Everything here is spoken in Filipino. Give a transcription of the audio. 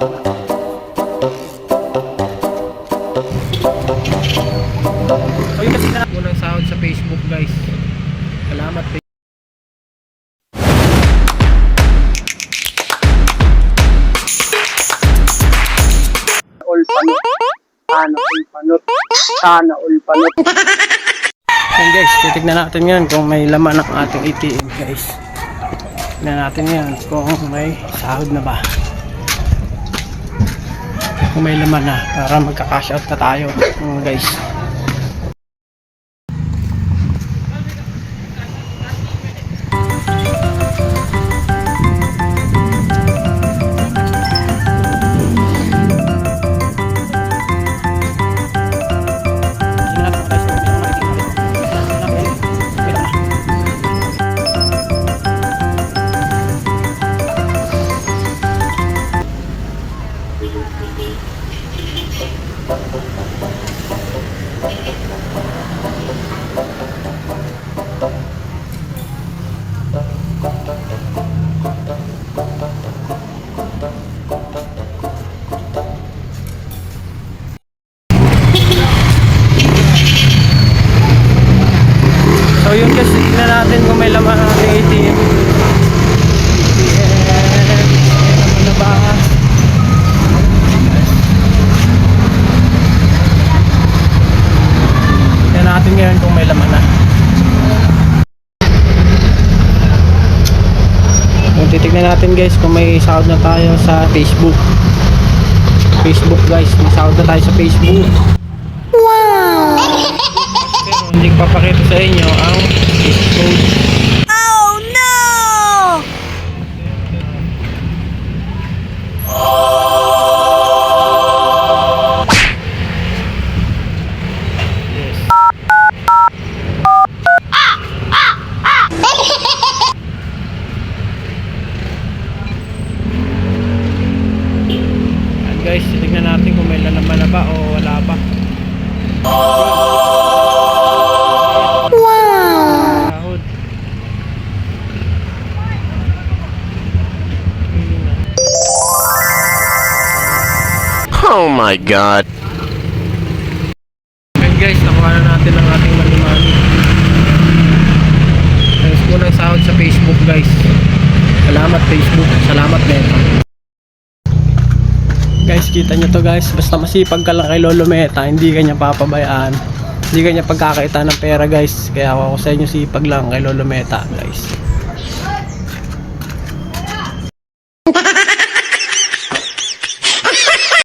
Ayun kasi na unang sahod sa Facebook, guys. Salamat. All panot. Sana all panot. Sana all panot. Yan guys, titignan natin ngayon kung may laman ang ating ATM, guys. Tignan natin ngayon kung may sahod na ba. Kung may laman na para magka-cash out na tayo, guys. So yun guys, tignan natin kung may laman ang ating ATM. Ano na ba? Tignan natin ngayon kung may laman na. So, titignan natin guys kung may sahod na tayo sa Facebook. Facebook guys, may sahod na tayo sa Facebook. Wow! Pero hindi ko papakita sa inyo ang Facebook. Oh no! Yes. At guys, tignan natin kung may lalaman na ba o wala pa. Sahod. Oh my god. And guys, nakuha na natin ang ating money. Guys, unang sahod sa Facebook, guys. Salamat Facebook, salamat Meta. Guys, kita nyo to guys, basta masipag ka lang kay Lolo Meta, hindi ka niya papabayaan, hindi ka niya pagkakita ng pera guys. Kaya ako sa inyo, sipag lang kay Lolo Meta guys.